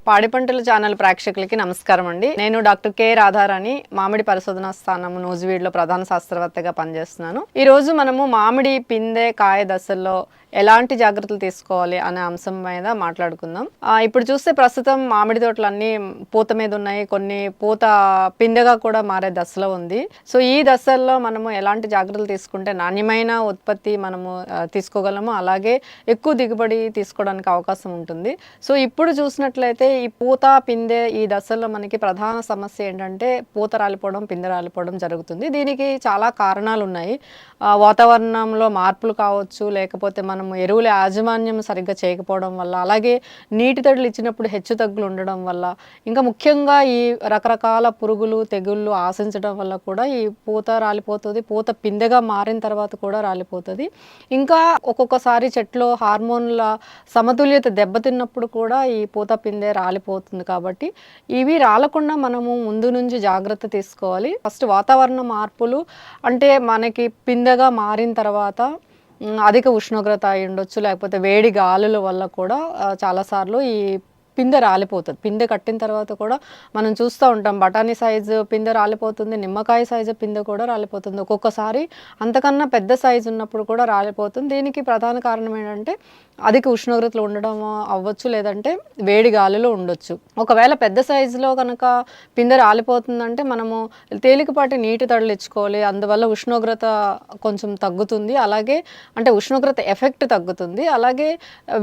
పాడి పంటల ఛానల్ ప్రేక్షకులకి నమస్కారం అండి. నేను డాక్టర్ కె రాధారాణి, మామిడి పరిశోధనా స్థానం నూజివీడులో ప్రధాన శాస్త్రవేత్తగా పనిచేస్తున్నాను. ఈ రోజు మనము మామిడి పిందె కాయ దశల్లో ఎలాంటి జాగ్రత్తలు తీసుకోవాలి అనే అంశం మీద మాట్లాడుకుందాం. ఇప్పుడు చూస్తే ప్రస్తుతం మామిడి తోటలన్నీ పూత మీద ఉన్నాయి, కొన్ని పూత పిందెగా కూడా మారే దశలో ఉంది. సో ఈ దశల్లో మనము ఎలాంటి జాగ్రత్తలు తీసుకుంటే నాణ్యమైన ఉత్పత్తి మనము తీసుకోగలము, అలాగే ఎక్కువ దిగుబడి తీసుకోవడానికి అవకాశం ఉంటుంది. సో ఇప్పుడు చూసినట్లయితే ఈ పూత పిందె ఈ దశల్లో మనకి ప్రధాన సమస్య ఏంటంటే పూత రాలిపోవడం, పిందె రాలిపోవడం జరుగుతుంది. దీనికి చాలా కారణాలు ఉన్నాయి. వాతావరణంలో మార్పులు కావచ్చు, లేకపోతే మనము ఎరువుల యాజమాన్యం సరిగ్గా చేయకపోవడం వల్ల, అలాగే నీటి తడులు ఇచ్చినప్పుడు హెచ్చు తగ్గులు ఉండడం వల్ల, ఇంకా ముఖ్యంగా ఈ రకరకాల పురుగులు తెగుళ్ళు ఆశించడం వల్ల కూడా ఈ పూత రాలిపోతుంది. పూత పిందెగా మారిన తర్వాత కూడా రాలిపోతుంది. ఇంకా ఒక్కొక్కసారి చెట్లో హార్మోన్ల సమతుల్యత దెబ్బతిన్నప్పుడు కూడా ఈ పూత పిందె రాలిపోతుంది. కాబట్టి ఇవి రాలకుండా మనము ముందు నుంచి జాగ్రత్త తీసుకోవాలి. ఫస్ట్ వాతావరణ మార్పులు అంటే మనకి పిందెగా మారిన తర్వాత అధిక ఉష్ణోగ్రత అయి ఉండొచ్చు, లేకపోతే వేడి గాలుల వల్ల కూడా చాలాసార్లు ఈ పిందె రాలిపోతుంది. పిందె కట్టిన తర్వాత కూడా మనం చూస్తూ ఉంటాం, బఠానీ సైజు పిందె రాలిపోతుంది, నిమ్మకాయ సైజు పిందె కూడా రాలిపోతుంది, ఒక్కొక్కసారి అంతకన్నా పెద్ద సైజు ఉన్నప్పుడు కూడా రాలిపోతుంది. దీనికి ప్రధాన కారణం ఏంటంటే అధిక ఉష్ణోగ్రతలు ఉండడం అవ్వచ్చు, లేదంటే వేడి గాలులు ఉండొచ్చు. ఒకవేళ పెద్ద సైజులో కనుక పిందె రాలిపోతుందంటే మనము తేలికపాటి నీటి తడులు ఇచ్చుకోవాలి. అందువల్ల ఉష్ణోగ్రత కొంచెం తగ్గుతుంది, అలాగే అంటే ఉష్ణోగ్రత ఎఫెక్ట్ తగ్గుతుంది. అలాగే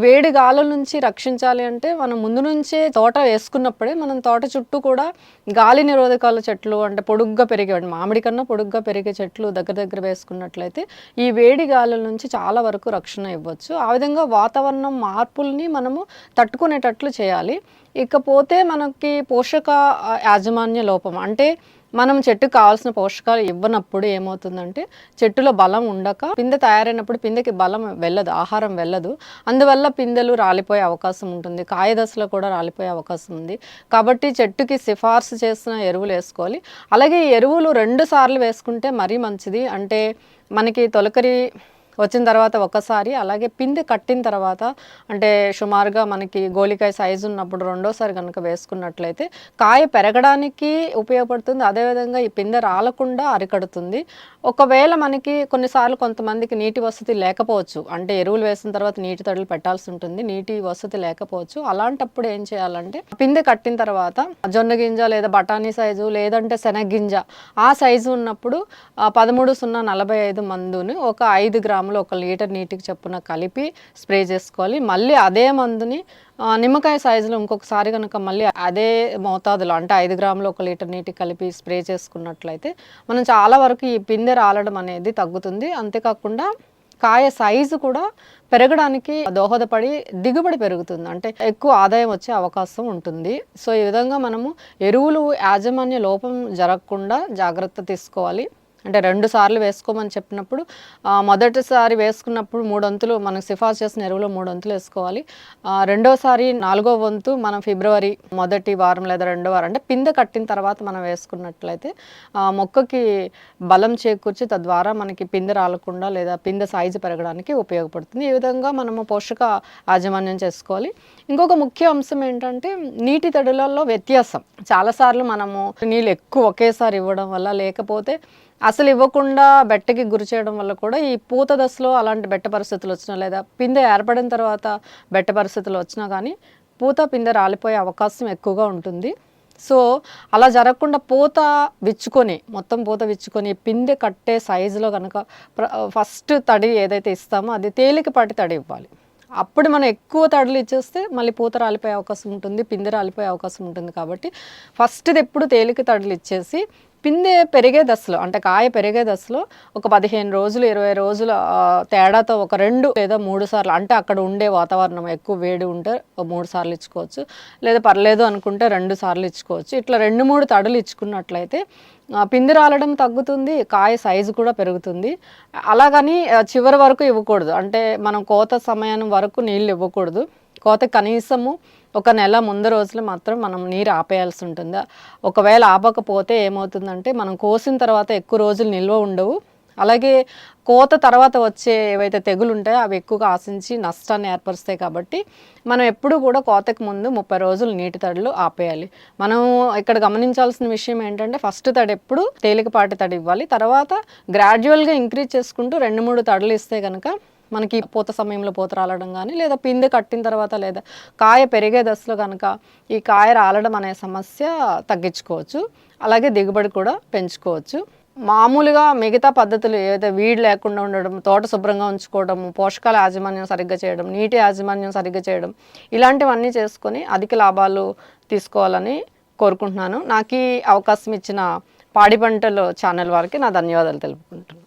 వేడి గాలుల నుంచి రక్షించాలి అంటే మనం ముందు నుంచే తోట వేసుకున్నప్పుడే మనం తోట చుట్టూ కూడా గాలి నిరోధకాల చెట్లు, అంటే పొడుగ్గా పెరిగే మామిడి కన్నా పొడుగ్గా పెరిగే చెట్లు దగ్గర వేసుకున్నట్లయితే ఈ వేడి గాలుల నుంచి చాలా వరకు రక్షణ ఇవ్వచ్చు. ఆ విధంగా వాతావరణం మార్పుల్ని మనము తట్టుకునేటట్లు చేయాలి. ఇకపోతే మనకి పోషక యాజమాన్య లోపం, అంటే మనం చెట్టుకు కావాల్సిన పోషకాలు ఇవ్వనప్పుడు ఏమవుతుందంటే చెట్టులో బలం ఉండక పిందె తయారైనప్పుడు పిందెకి బలం వెళ్ళదు, ఆహారం వెళ్ళదు. అందువల్ల పిందెలు రాలిపోయే అవకాశం ఉంటుంది, కాయ దశలో కూడా రాలిపోయే అవకాశం ఉంది. కాబట్టి చెట్టుకి సిఫార్సు చేసిన ఎరువులు వేసుకోవాలి. అలాగే ఎరువులు 2 సార్లు వేసుకుంటే మరీ మంచిది. అంటే మనకి తొలకరి వచ్చిన తర్వాత ఒకసారి, అలాగే పిందె కట్టిన తర్వాత, అంటే సుమారుగా మనకి గోలికాయ సైజు ఉన్నప్పుడు రెండోసారి కనుక వేసుకున్నట్లయితే కాయ పెరగడానికి ఉపయోగపడుతుంది. అదేవిధంగా ఈ పిందె రాలకుండా అరికడుతుంది. ఒకవేళ మనకి కొన్నిసార్లు కొంతమందికి నీటి వసతి లేకపోవచ్చు, అంటే ఎరువులు వేసిన తర్వాత నీటి తడులు పెట్టాల్సి ఉంటుంది, నీటి వసతి లేకపోవచ్చు. అలాంటప్పుడు ఏం చేయాలంటే పిందె కట్టిన తర్వాత జొన్న గింజ లేదా బఠానీ సైజు లేదంటే శనగ్గింజ ఆ సైజు ఉన్నప్పుడు 13-0-45 మందుని ఒక 5 గ్రాములు 1 లీటర్ నీటికి చొప్పున కలిపి స్ప్రే చేసుకోవాలి. మళ్ళీ అదే మందుని నిమ్మకాయ సైజులో ఇంకొకసారి కనుక మళ్ళీ అదే మోతాదులో, అంటే 5 గ్రాములు 1 లీటర్ నీటికి కలిపి స్ప్రే చేసుకున్నట్లయితే మనం చాలా వరకు ఈ పిందె రాలడం అనేది తగ్గుతుంది. అంతేకాకుండా కాయ సైజు కూడా పెరగడానికి దోహదపడి దిగుబడి పెరుగుతుంది, అంటే ఎక్కువ ఆదాయం వచ్చే అవకాశం ఉంటుంది. సో ఈ విధంగా మనము ఎరువులు యాజమాన్య లోపం జరగకుండా జాగ్రత్త తీసుకోవాలి. అంటే 2 సార్లు వేసుకోమని చెప్పినప్పుడు మొదటిసారి వేసుకున్నప్పుడు 3 వంతులు మనకు సిఫార్సు చేసిన ఎరువులో 3 వంతులు వేసుకోవాలి. రెండోసారి 4వ వంతు మనం ఫిబ్రవరి మొదటి వారం లేదా 2వ వారం, అంటే పిందె కట్టిన తర్వాత మనం వేసుకున్నట్లయితే మొక్కకి బలం చేకూర్చి తద్వారా మనకి పిందె రాలకుండా లేదా పిందె సైజు పెరగడానికి ఉపయోగపడుతుంది. ఈ విధంగా మనము పోషక యాజమాన్యం చేసుకోవాలి. ఇంకొక ముఖ్య అంశం ఏంటంటే నీటి తడులలో వ్యత్యాసం. చాలాసార్లు మనము నీళ్ళు ఎక్కువ ఒకేసారి ఇవ్వడం వల్ల, లేకపోతే అసలు ఇవ్వకుండా బెట్టకి గురి చేయడం వల్ల కూడా ఈ పూత దశలో అలాంటి బెట్ట పరిస్థితులు వచ్చినా, లేదా పిందె ఏర్పడిన తర్వాత బెట్ట పరిస్థితులు వచ్చినా కానీ పూత పిందె రాలిపోయే అవకాశం ఎక్కువగా ఉంటుంది. సో అలా జరగకుండా మొత్తం పూత విచ్చుకొని పిందె కట్టే సైజులో కనుక ఫస్ట్ తడి ఏదైతే ఇస్తామో అది తేలికపాటి తడి ఇవ్వాలి. అప్పుడు మనం ఎక్కువ తడులు ఇచ్చేస్తే మళ్ళీ పూత రాలిపోయే అవకాశం ఉంటుంది, పిందె రాలిపోయే అవకాశం ఉంటుంది. కాబట్టి ఫస్ట్ది ఎప్పుడు తేలిక తడులు ఇచ్చేసి పిందె పెరిగే దశలో, అంటే కాయ పెరిగే దశలో ఒక 15 రోజులు 20 రోజుల తేడాతో ఒక 2 లేదా 3 సార్లు, అంటే అక్కడ ఉండే వాతావరణం ఎక్కువ వేడి ఉంటే 3 సార్లు ఇచ్చుకోవచ్చు, లేదా పర్లేదు అనుకుంటే 2 సార్లు ఇచ్చుకోవచ్చు. ఇట్లా 2-3 తడులు ఇచ్చుకున్నట్లయితే పిందె రాలడం తగ్గుతుంది, కాయ సైజు కూడా పెరుగుతుంది. అలాగని చివరి వరకు ఇవ్వకూడదు, అంటే మనం కోత సమయం వరకు నీళ్ళు ఇవ్వకూడదు. కోత కనీసము 1 నెల ముందు రోజులు మాత్రం మనం నీరు ఆపేయాల్సి ఉంటుంది. ఒకవేళ ఆపకపోతే ఏమవుతుందంటే మనం కోసిన తర్వాత ఎక్కువ రోజులు నిల్వ ఉండవు, అలాగే కోత తర్వాత వచ్చే ఏవైతే తెగులు ఉంటాయో అవి ఎక్కువగా ఆశించి నష్టాన్ని ఏర్పరుస్తాయి. కాబట్టి మనం ఎప్పుడు కూడా కోతకు ముందు 30 రోజులు నీటి తడులు ఆపేయాలి. మనం ఇక్కడ గమనించాల్సిన విషయం ఏంటంటే ఫస్ట్ తడి ఎప్పుడు తేలికపాటి తడి ఇవ్వాలి. తర్వాత గ్రాడ్యువల్గా ఇంక్రీజ్ చేసుకుంటూ 2-3 తడులు ఇస్తే కనుక మనకి పూత సమయంలో పూత రాలడం కానీ, లేదా పిందె కట్టిన తర్వాత, లేదా కాయ పెరిగే దశలో కనుక ఈ కాయ రాలడం అనే సమస్య తగ్గించుకోవచ్చు. అలాగే దిగుబడి కూడా పెంచుకోవచ్చు. మామూలుగా మిగతా పద్ధతులు ఏదైతే వీడ్ లేకుండా ఉండడం, తోట శుభ్రంగా ఉంచుకోవడం, పోషకాల యాజమాన్యం సరిగ్గా చేయడం, నీటి యాజమాన్యం సరిగ్గా చేయడం, ఇలాంటివన్నీ చేసుకొని అధిక లాభాలు తీసుకోవాలని కోరుకుంటున్నాను. నాకు ఈ అవకాశం ఇచ్చిన పాడి పంటలు ఛానల్ వారికి నా ధన్యవాదాలు తెలుపుకుంటున్నాను.